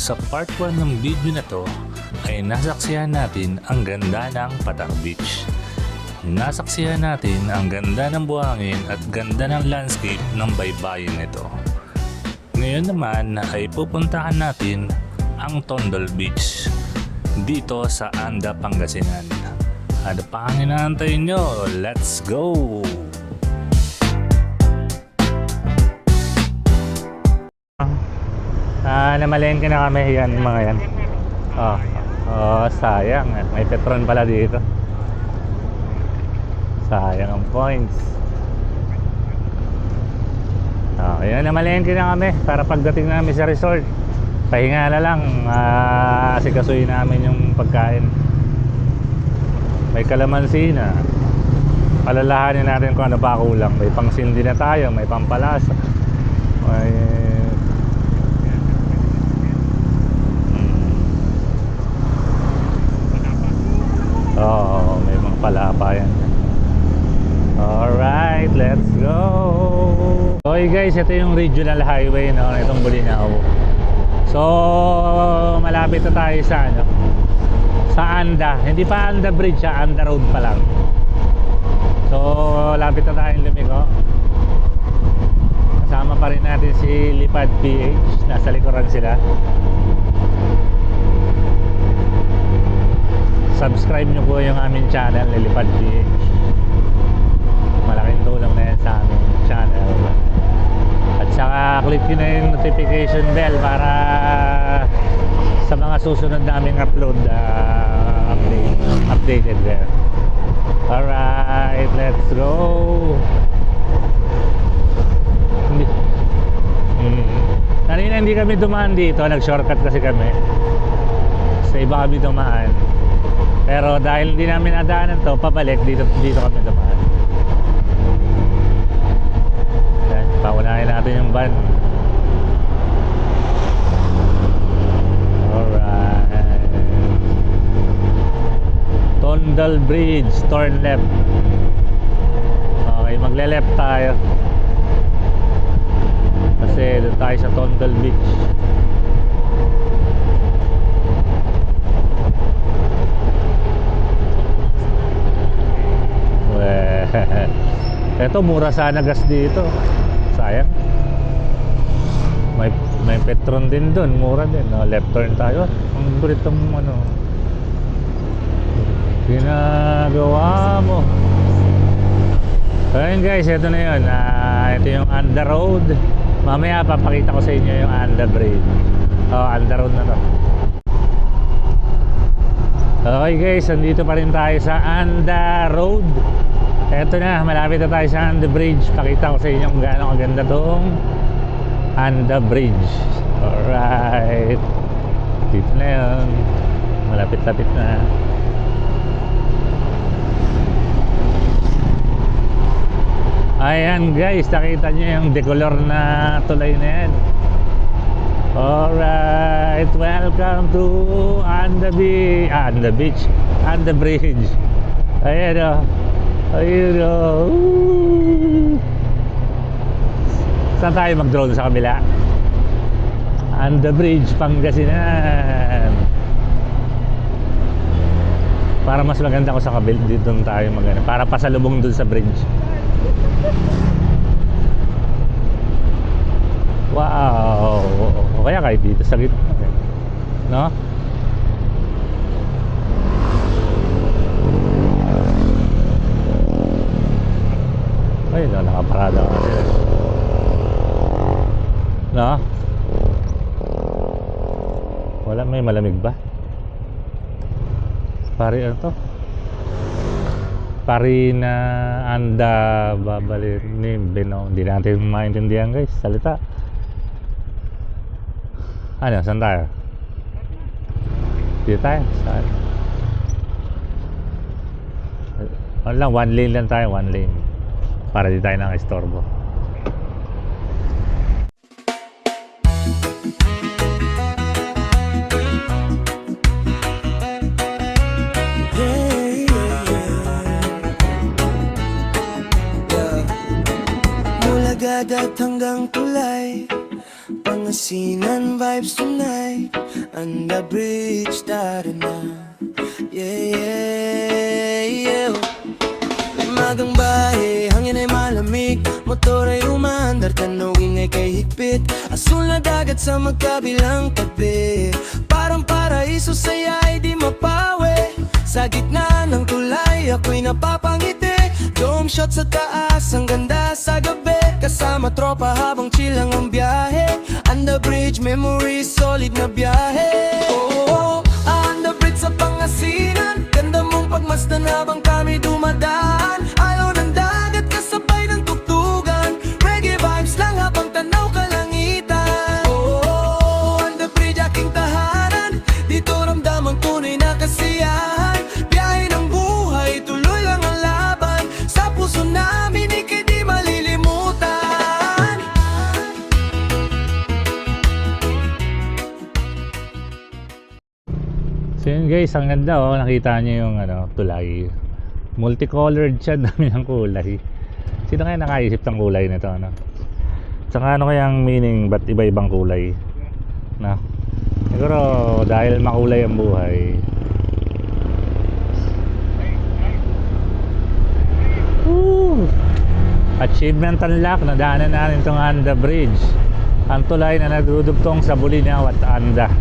Sa part 1 ng video na to ay nasaksihan natin ang ganda ng Patar Beach. Nasaksihan natin ang ganda ng buhangin at ganda ng landscape ng baybayin nito. Ngayon naman ay pupuntahan natin ang Tondol Beach dito sa Anda, Pangasinan. Ano pa ang inaantay nyo? Let's go! Namalengke na kami yan mga yan. Sayang. May Petron pala dito. Sayang ang points. Ayan, namalengke na kami para pagdating namin sa resort. Pahinga na lang. Asikasuhin namin yung pagkain. May kalamansi na. Palalahanin natin kung ano pa kulang. May pangsindi na tayo. May pampalasa. May may mga palapa yan. Alright, let's go. Okay guys, ito yung regional highway, no? Itong Bolinao. So malapit na tayo sa sa Anda. Hindi pa Anda Bridge, Anda Road pa lang. So lapit na tayong lumiko. Kasama pa rin natin si Lipad PH. Nasa likuran sila. Subscribe nyo po yung aming channel, Lilipad PH. Malaking tulong na yan sa aming channel. At saka click nyo na yung notification bell para sa mga susunod naming upload, updated there. Alright, let's go. Kanina hindi kami dumaan dito, nag-shortcut kasi kami. Sa iba kami dumaan. Pero dahil hindi namin nadaanan to, pabalik dito kami dumaan. Yan, paunahin natin yung van. Alright. Tondol Bridge, turn left. Okay, magle-left tayo. Kasi doon tayo sa Tondol Beach. Eto, mura sana gas dito. Sayang. May Petron din doon, mura din. Left turn tayo. Ang buritong ginagawa mo. Ayun guys, ito na yun. Ito yung Anda Road. Mamaya papakita ko sa inyo yung Anda Bridge. Anda Road na to. Okay guys, andito pa rin tayo sa Anda Road. Eto na, malapit na tayo sa Anda Bridge. Pakita ko sa inyo kung gaano kaganda tong Anda Bridge. Alright, dito na yun. Malapit-lapit na. Ayan guys, nakita nyo yung decolor na tulay na yan. Alright, welcome to Anda Beach, Anda Bridge. Ayan o. Ayun o. Saan tayo mag-drone sa kabila? Anda Bridge, Pangasinan. Para mas maganda ko sa kabila, dito tayo magana. Para pasalubong dun sa bridge. Wow. Kaya kahit dito sa gitna, no? Ay, nakaparada ka. No? Wala, may malamig ba? Pari ano to? Pari na Anda babalik ni Beno. Hindi natin maintindihan guys, salita. Ano, saan tayo? Dito tayo? Saan? Wala lang, one lane lang tayo, one lane. Para di tayo nang-istorbo. Mula dagat hanggang tulay, Pangasinan vibes tonight, on the bridge, tara na. Yeah, yeah, yeah. Magang bahay, hangin ay malamig, motor ay umaandar, tanawin ay kay higpit. Asul na dagat sa magkabilang tabi, parang paraiso saya ay di mapawi. Sa gitna ng tulay ako'y napapangiti, dome shot sa taas, ang ganda sa gabi. Kasama tropa habang chill ang biyahe, on the bridge, memories, solid na biyahe. Oh, on the bridge sa Pangasinan, ganda mong pagmasdan habang kami dumadaan. Ayaw ng dagat kasabay ng tugtugan, reggae vibes lang habang tanaw kalangitan. Oh, on the bridge aking tahanan, dito ramdam ang tunay na kasiyahan. Biyahe ng buhay, tuloy lang ang laban, sa puso namin ika'y di malilimutan. So yun guys, ang ganda oh, nakita niyo yung tulay. Multicolored siya, dami ng kulay. Sino kaya nakaisip ng kulay nito, ano? Tsaka ano kaya ang meaning, ba't iba-ibang kulay? No? Siguro dahil makulay ang buhay. Woo! Achievement unlock, nadaanan natin itong Anda Bridge, ang tulay na nagdudugtong sa Bulinaw at Anda.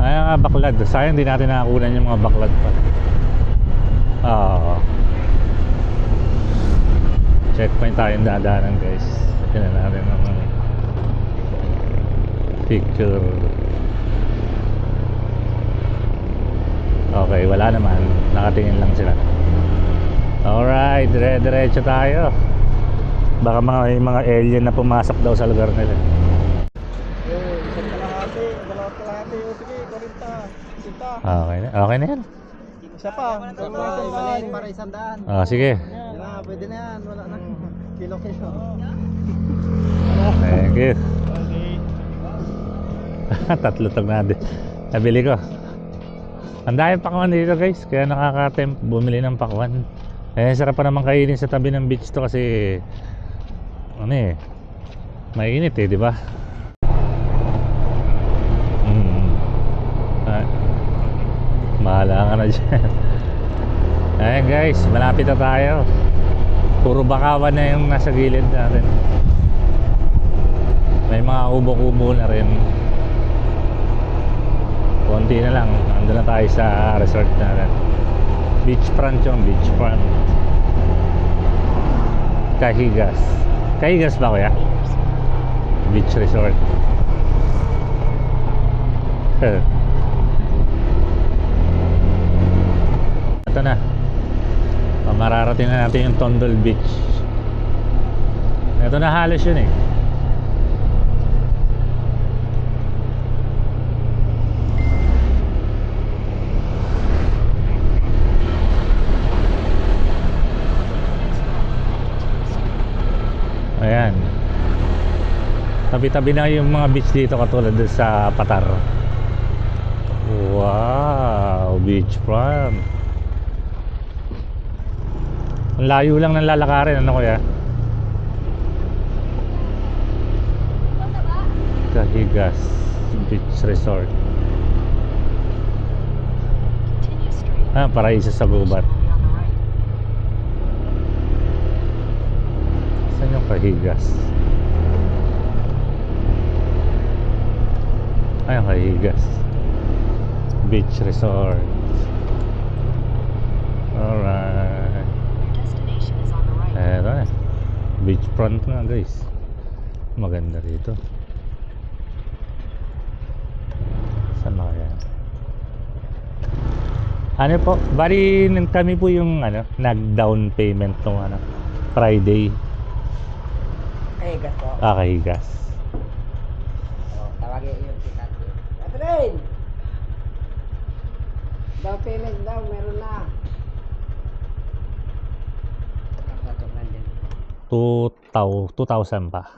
Ay nga baklad, sayang di natin nakakunan yung mga baklad pa. Checkpoint tayong dadaanan guys. Tignan natin ang picture. Okay, wala naman, nakatingin lang sila. Alright, dire-diretso tayo. Baka mga alien na pumasok daw sa lugar nila. Okay na, okay na yan. Isa pa. Maliit para 100. Sige. Yan na, pwede na yan. Wala na. Kilo-kilo. Thank you. Tatlo tag na din. Nabili ko. Ang dami pakwan dito guys, kaya nakaka-tempt bumili ng pakwan. Sarap pa naman kainin sa tabi ng beach to kasi mainit di ba? Mahala ka na dyan. Ayan guys, malapit na tayo. Puro bakawan na yung nasa gilid natin. May mga kubo-kubo na rin. Konti na lang, ando na tayo sa resort natin. Beachfront yung beachfront. Cahigas. Cahigas ba kuya? Beach resort. Ito na. Mararating na natin yung Tondol Beach. Ito na halos yun Ayan. Tabi-tabi na yung mga beach dito katulad dun sa Patar. Wow, beachfront. Ang layo lang ng lalakarin, ano kuya? Cahigas Beach Resort. Paraiso sa gubat. Saan yung Cahigas? Ang Cahigas Beach Resort. Alright. Eto na, beachfront na guys. Maganda rito. Saan na kaya? Ano po, bali kami po yung nag-down payment nung Friday. Kahigas po. Kahigas. Tawagin yung kita. Catherine! Down payment daw, meron na. 2,000 pa.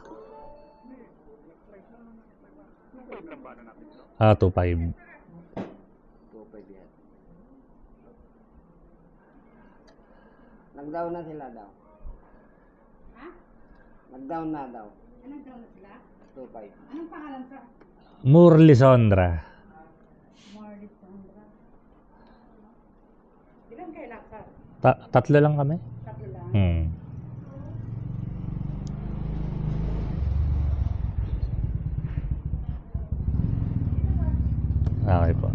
2,500. 2.5 yan. Nag-down na sila daw. Ha? Nag-down na daw. Anong taon na sila? 2.5. Anong pangalan sa Murlisondra. Marley Sandra? Ilan kayo laksa? Tatlo lang kami. Tatlo lang. Okay po.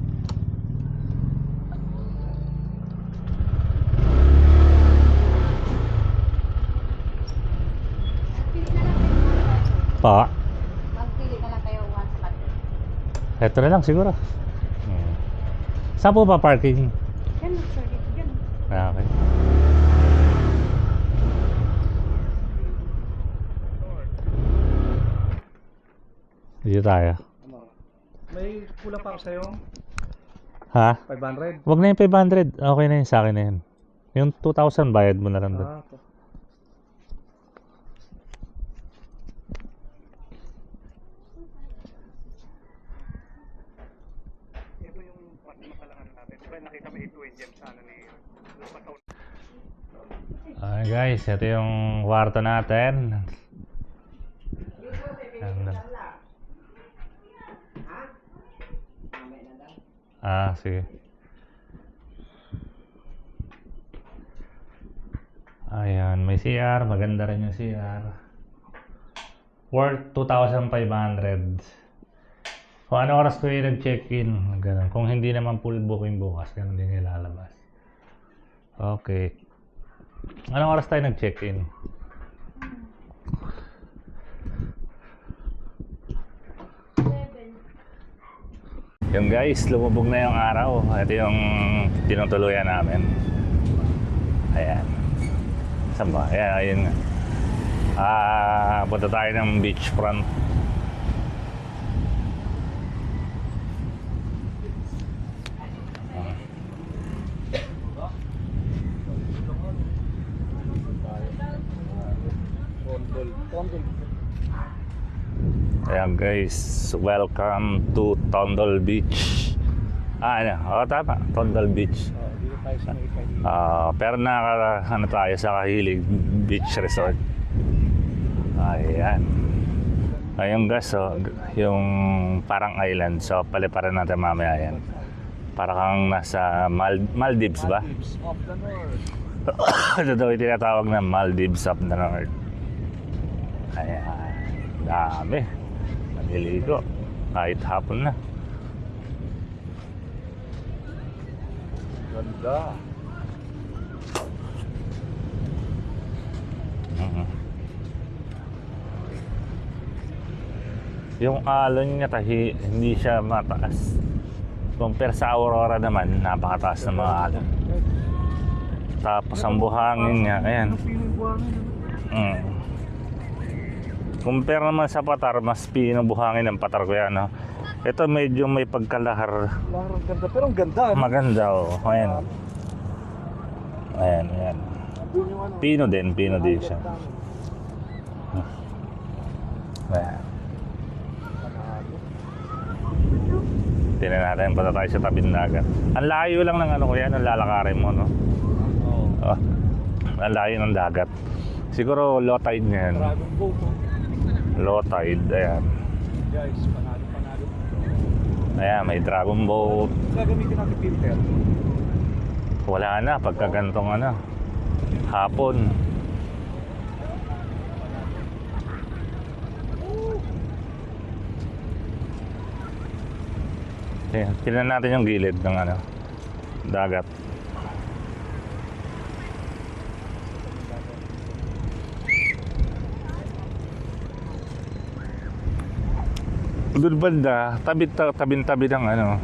Pili na lang kayo Pa. magpili na lang kayo once a month. Ito na lang siguro. Saan po pa parking? Yan, sir. Yan. Okay. Dito tayo. May kulang pa ako sa'yo. Ha? 500. Wag na yung 500. Okay na yun sa akin na yun. Yung 2,000 bayad mo na lang doon. Ah, ito. Ito yung makalangan natin. Diba nakita mo ito yung gem sa ano ni Okay guys, ito yung kwarto natin. Sige. Ayan, may CR. Maganda rin yung CR. Worth 2,500. Kung ano oras ko yung nag-check-in, ganun. Kung hindi naman full booking bukas, ganun din ilalabas. Okay. Anong oras tayo nag-check-in? Yung guys, lumubog na yung araw. Ito yung tinutuluyan namin. Ayan. Saan ba? Ayan, ayun nga. Punta tayo ng beachfront. Ayan guys, welcome to Tondol Beach. Tama, Tondol Beach. dito tayo sa may kay. Pero ano tayo sa Kahilig Beach Resort. Ayan. Ayun guys, yung parang island. So paliparan natin mamaya yan. Para kang nasa Maldives ba? Maldives of the North. Ito daw yung tinatawag na Maldives of the North. Ayan. Dami. Naliligo. Kahit hapon na. Ganda. Yung alon niya hindi siya mataas. Compare sa Aurora naman, napakataas ng mga alon. Tapos ang buhangin niya, ayan. Compare naman sa Patar, mas pinong buhangin ng Patar ko yan. No? Ito medyo may pagkalahar. Larang ganda, pero ang ganda. Maganda oh. Ayan. Ayan, ayan. Pino din siya. Ayan. Tingnan natin, punta tayo sa tabing dagat. Ang layo lang ng ano ko yan, ang lalakarin mo, no? Oo. Ang layo ng dagat. Siguro low tide ngayon. Dragon boat. Low tide, ayan. Guys, panalo. Ayan, may dragon boat. Gagamitin natin filter. Wala na, pagkagantong ano, hapon. Ayan, tingnan natin yung gilid ng ano, dagat. Doon banda, tabi-tabi ng ano,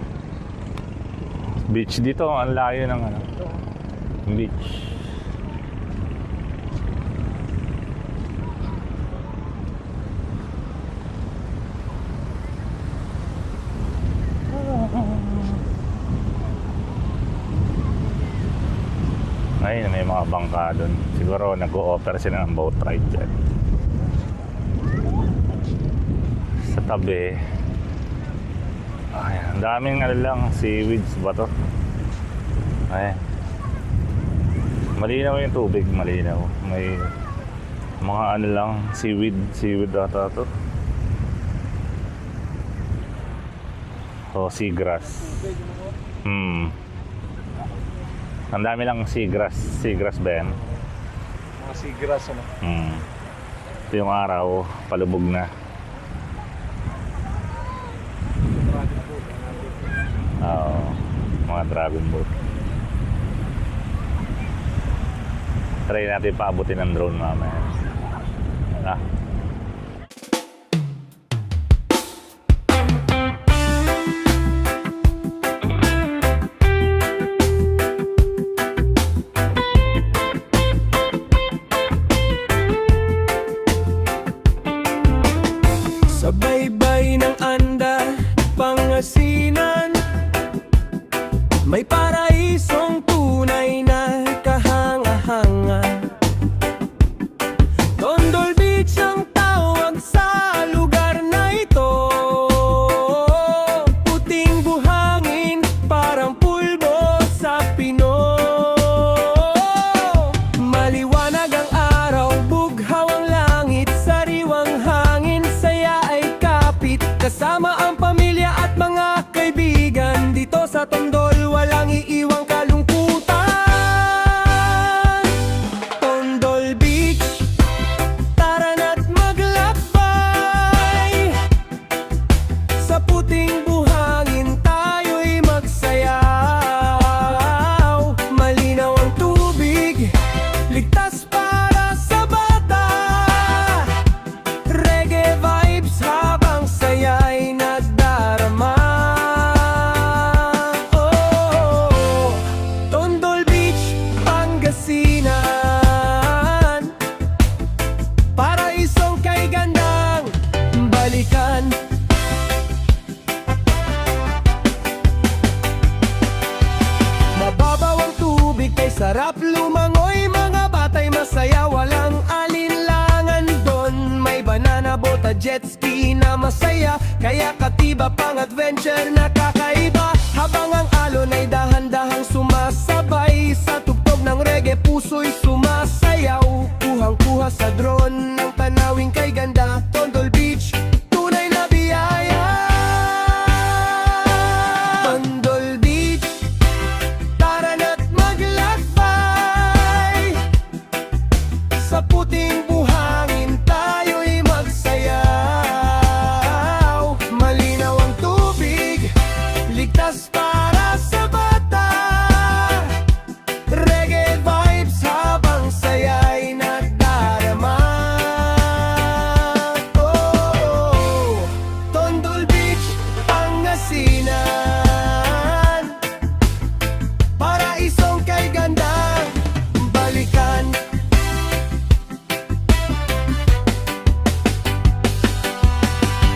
beach dito, ang layo ng ano, beach. Ayun, may mga bangka doon. Siguro nag-o-offer sila ng boat ride dyan. Sa tabi. Ayan, ang daming ano lang, seaweeds ba to? Ayan. Malinaw yung tubig, malinaw. May Mga ano lang, seaweed ata to. O seagrass. Ang dami lang seagrass ba yan? Mga seagrass, ano? Ito yung araw, palubog na. Oo, mga dragon boat. Try natin paabutin ng drone mamaya. Ah. Sa baybay ng Anda, Pangasinan, may paraisong tunay na kahanga-hanga. Tondol Beach ang tawag sa lugar na ito. Puting buhangin, parang pulbo sa Pino. Maliwanag ang araw, bughaw ang langit, sariwang hangin, saya ay kapit. Kasama ang pamilya at mga kaibigan, dito sa Tondol walang iiwang kalungkutan. Tondol Beach, tara na't maglakbay. Sa puting buhangin tayo'y magsayaw. Malinaw ang tubig, ligtas para sa bata. Reggae vibes habang saya'y nagdarama. Oh, Tondol Beach, Pangasinan, paraisong kay gandang balikan. Mababaw ang tubig kay sarap lumangoy, mga batay masaya walang alinlangan doon. May banana boat at jet ski na masaya, kaya katiba pang adventure na kakaiba. Habang ang alon ay dahan-dahang sumasabay sa tugtog ng reggae, puso'y sumasayaw. Kuhang-kuha sa drone ng tanawing kay ganda. Tondol Beach, tunay na biyaya. Tondol Beach, tara na't maglakbay. Sa puting buhangin tayo'y magsayaw. Malinaw ang tubig, ligtas para sa bata. Reggae vibes habang saya'y nagdarama. Oh, Tondol Beach, Pangasinan, paraisong kay gandang balikan.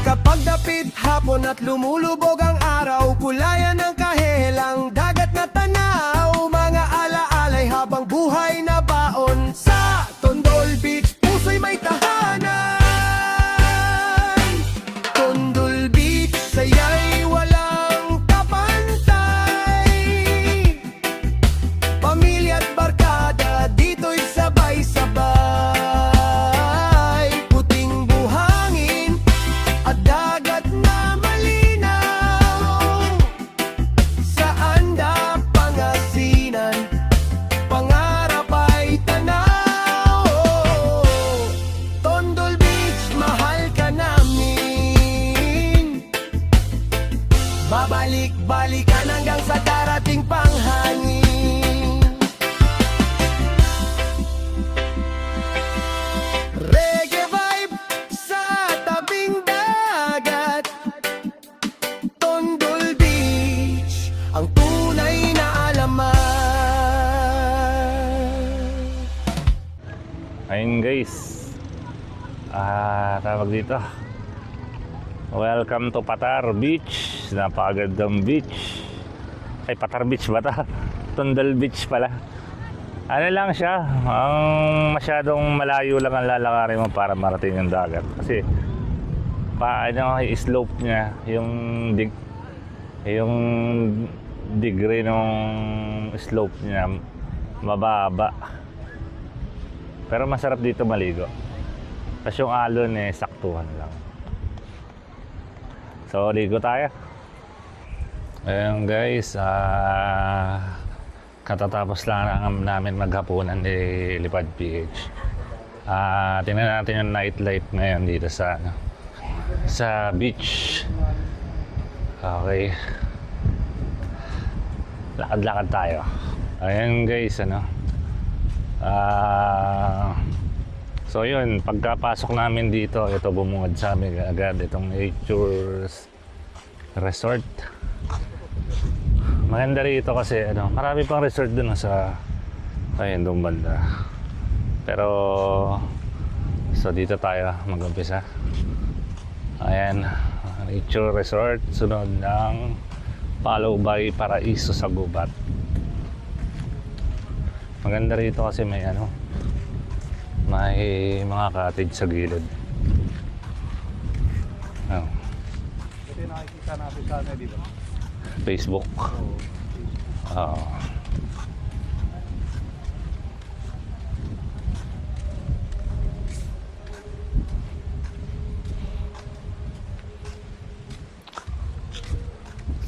Kapag dapit hapon at lumulubog ang araw, kulayan ng kahelang dagat na tanaw. Mga alaalay habang buhay na baon. Sa Tondol Beach, puso'y may tahanan. Tondol Beach, saya'y walang kapantay. Pamilya at barkada, dito'y sabay-sabay. Puting buhangin at dagat na malinaw. Sa Anda, Pangasinan, pangarap ay tanaw. Tondol Beach, mahal ka namin. Babalik-balikan hanggang sa darating pang hangin. Reggae vibe sa tabing dagat. Tondol Beach, ang tunay na alaman. Ayun guys, tawag dito, welcome to Patar Beach. Napakagandang beach. Ay, Patar Beach ba ta? Tondol Beach pala. Ano lang siya, ang masyadong malayo lang ang lalakarin mo para marating yung dagat. Kasi paano yung slope niya, yung degree ng slope niya mababa. Pero masarap dito maligo. Tapos yung alon eh, saktuhan lang. So, ligo tayo. Ayun guys, katatapos lang namin maghapunan ni Lipad PH. Tingnan natin yung nightlife ngayon dito sa beach. Okay. Lakad-lakad tayo. Ayun guys, so yun, pagkapasok namin dito, ito bumungad sa amin agad itong Nature's Resort. Maganda rito kasi marami pang resort dun sa ayun doon banda. Pero so dito tayo mag-umpisa. Ayan, Nature Resort, sunod ng Palo by Paraiso sa Gubat. Maganda rito kasi may may mga cottage sa gilid. Ito yung nakikita natin sa di ba? Facebook.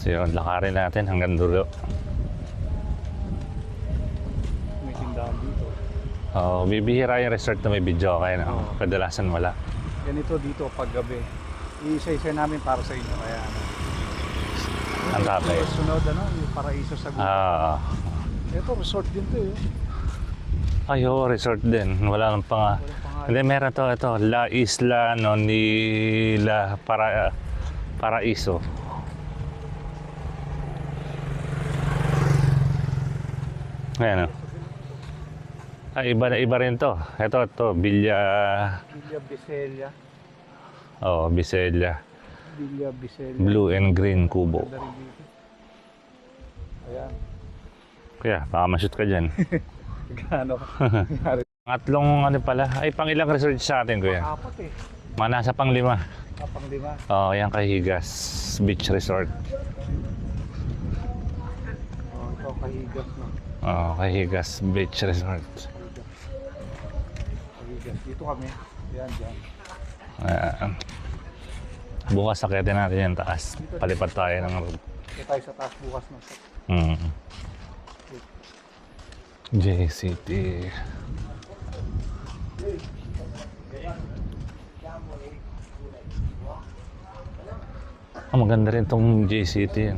So yun, lakarin natin hanggang dulo. May tindahan dito. Bibihira yung resort na may video kayo kadalasan wala. Ganito dito pag gabi. Iisa-isa namin para sa inyo. Kaya Ang tapay. Sunod yung Paraiso sa Gubat. Ito resort din to Resort din. Wala nang pang... Hindi, meron ito. La Isla ni La Paraiso. Ayan iba rin to. Ito, Villa Bisella. Bisella. Villa Bisella. Blue and green kubo. Ganda rin dito. Ayan. Kaya, baka ma-shoot ka dyan. Gano ka? Pangatlong pala. Pang ilang resort sa atin, kuya? Apat Mga nasa pang 5. Pang 5. Yan kay Higas Beach Resort. Ito Kahigas Kay Higas Beach Resort. Kahigas. Dito kami. Yan, dyan. Bukas sakitin natin yung taas. Palipad tayo ng road. Ito tayo sa taas bukas na. JCT. Maganda rin itong JCT.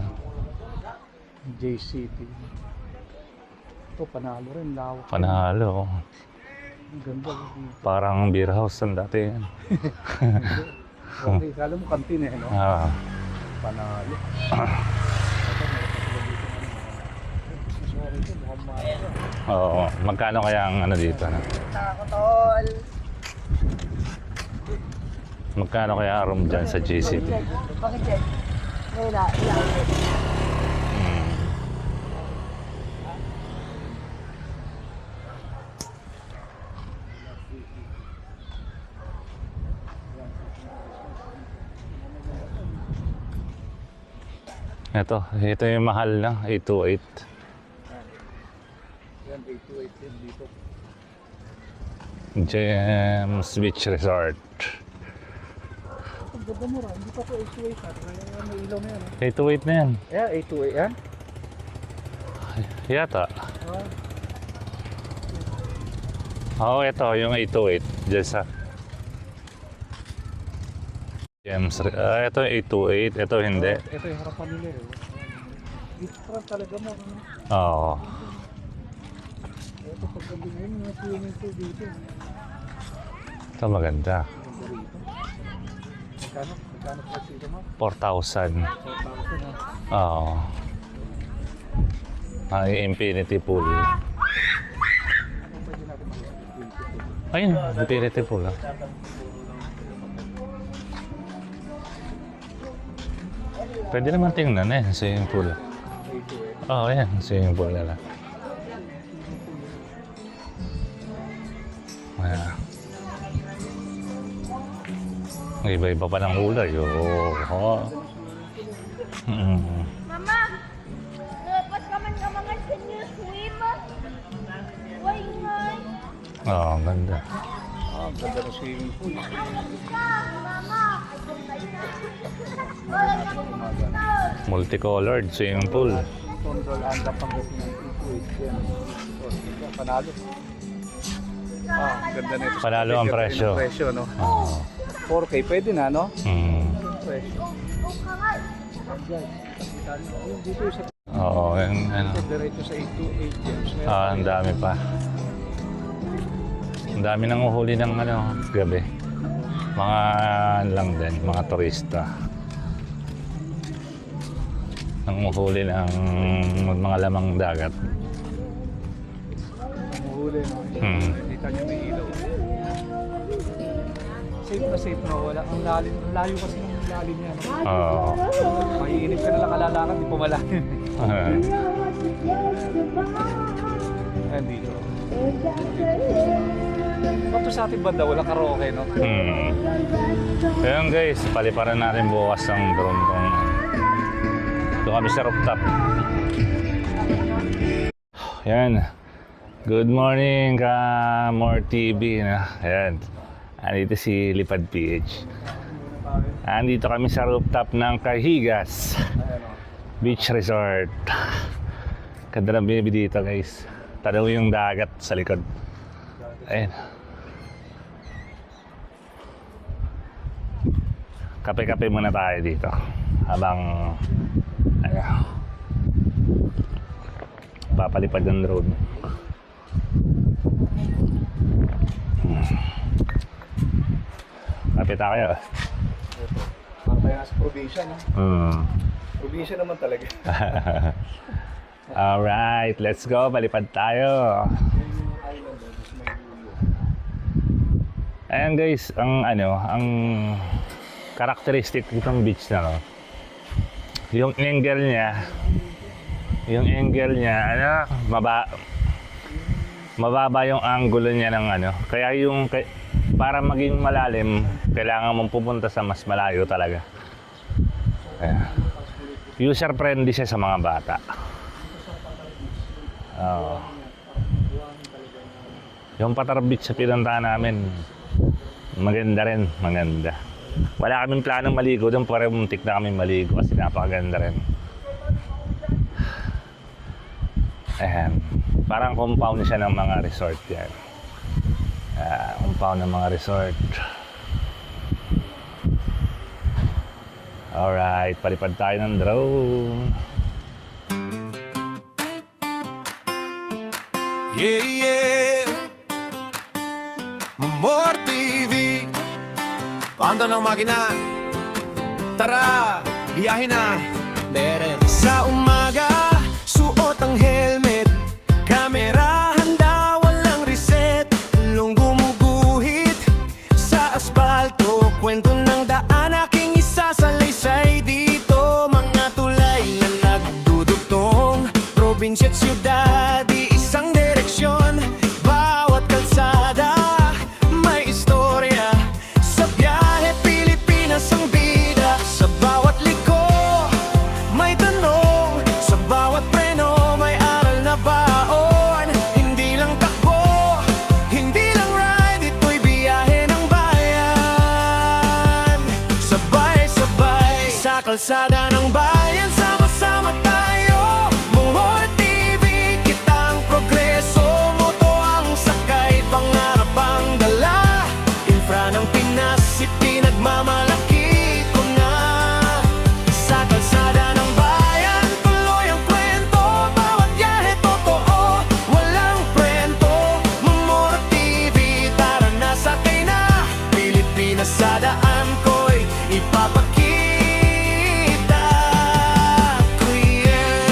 JCT. Ito, panalo rin. Lawak. Panalo. Ang ganda. Parang beer house ang dati yan. Okay, kala mo kantin Panalo. Magkano kaya ang dito? Tol. Magkano kaya ang room dyan sa JCT? Bakit yan? Wala. Ito yung mahal na 828. Yan, 828 din dito. James Beach Resort. Ang ganda mo rin. Hindi pa ko 828. May ilaw na yan. 828 na yan. Yeah, 828 yan. Yata. Ito yung 828. Diyan sa James. Ito 828. Ito hindi. Ito yung harapan nila Dito talaga mo. Ito paggabi ngayon, mga swimming pool dito. Ito maganda. Magkano pa dito mo? 4,000. 4,000 Ang infinity pool. Ayun, infinity pool. Pwede naman tingnan swimming pool. Ayan, swimming pool na lang. Iba-iba pa ng kulay. Mama, lepas ka man ka mga senior swim. Why nga? Ang ganda. Ganda ng swimming pool. Multicolored swimming pool. Tondol, anda pang ng panalo. Ganda na ito. Panalo ang presyo. Presyo, no? Oo. 4K, pwede na, no? Presyo. Dito sa Oo, yung ano. diretso sa 8 to 8 gems. Ang dami pa. Ang dami nang uhuli ng ano, gabi. Mga ano lang din, mga turista. Nang uhuli ng mga lamang dagat. Mahuli, no? Kita nyo may ilaw. Safe na, wala. Ang lalim, ang layo kasi ng lalim niya, no? Oo. Mahiinip ka na lang kalalakad, di pa malalim. Ayan dito. Bato sa ating banda, walang karaoke, no? Ayan guys, paliparan natin bukas ang drone kung doon kami sa rooftop. Ayan. Good morning ka More TV na. Ayan. Andito si Lipad PH. Andito kami sa rooftop ng Cahigas Beach Resort. Ganda ng baby dito guys. Tanaw yung dagat sa likod. Ayan. Kape-kape muna tayo dito. Habang papalipad ng drone. Kape tayo. Parang tayo nasa probinsya, no? Probinsya naman talaga. Alright, let's go. Palipad tayo. Ayan guys, ang characteristic itong beach na to. Yung angle niya, mababa yung angulo niya ng Kaya para maging malalim, kailangan mong pupunta sa mas malayo talaga. Ayan. User friendly siya sa mga bata. Yung Patar Beach sa pinuntahan namin, maganda rin, maganda. Wala kaming planong maligo doon, pero muntik na kami maligo kasi napakaganda rin. Ayan. Parang compound siya ng mga resort yan. Compound ng mga resort. Alright, palipad tayo ng drone. Yeah, yeah. More TV. Pando ng makina. Tara, biyahe na. Sa umaga, suot ang helmet. Kamera handa, walang reset. Long gumuguhit sa asfalto. Kwento ng daan, aking isasalaysay dito. Mga tulay na nagdudugtong. Probinsya at syudad, isang direksyon. Bawat kalsada may istorya. Sa biyahe Pilipinas ang bida. Sa bawat liko may tanong. Sa bawat preno may aral na baon. Hindi lang takbo, hindi lang ride. Ito'y biyahe ng bayan. Sabay-sabay sa kalsada ng bayan. Sama-sama tayo. More TV, kitang progreso. Moto ang sakay, pangarap ang dala. Infra ng Pinas, ipinagmamalaki ko na. Sa kalsada ng bayan, tuloy ang kwento. Bawat biyahe totoo, walang kwento. More TV, tara na sakay na. Pilipinas sa daan ko'y ipapakita ko, yeah.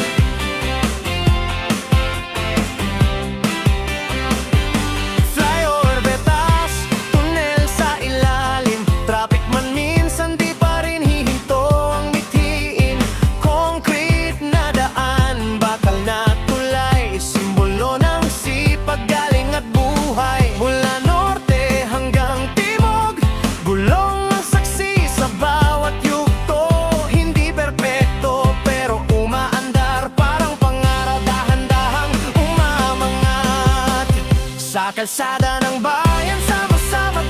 Flyover betas, tunnel sa ilalim. Traffic man minsan di pa rin hihinto ang mithiin. Concrete na daan, bakal na tulay. Simbolo ng sipag, galing at buhay. Mula norte hanggang timog, bulong ang saksi sa bawat yugto. Hindi perpekto pero umaandar, parang pangarap, dahan-dahang umamangat. Sa kalsada ng bayan, sama-sama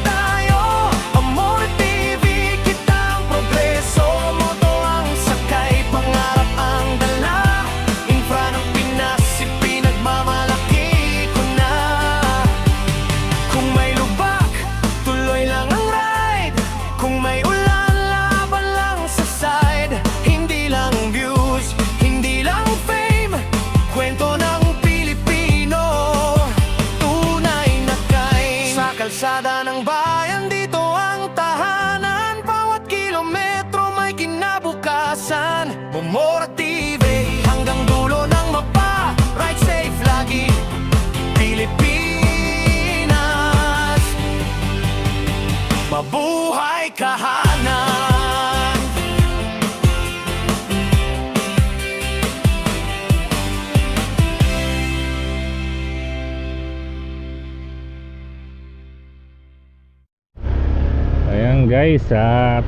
guys,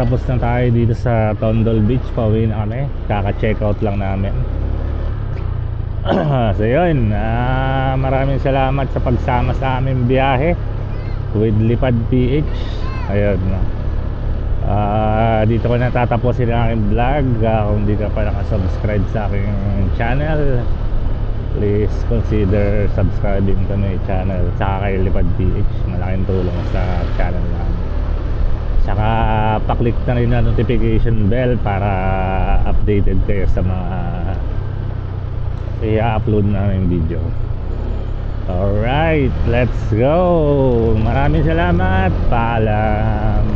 tapos na tayo dito sa Tondol Beach. Pauwi na kami, kaka-check out lang namin. So yun, maraming salamat sa pagsama sa aming biyahe with Lipad PH. Ayun, dito ko natatapusin ang aking vlog. Kung di ka pa nakasubscribe sa aking channel, please consider subscribing to my channel, saka kay Lipad PH. Malaking tulong sa channel namin. Saka pa-click na rin na notification bell para updated kayo sa mga i-upload namin video. Alright, let's go. Maraming salamat. Paalam.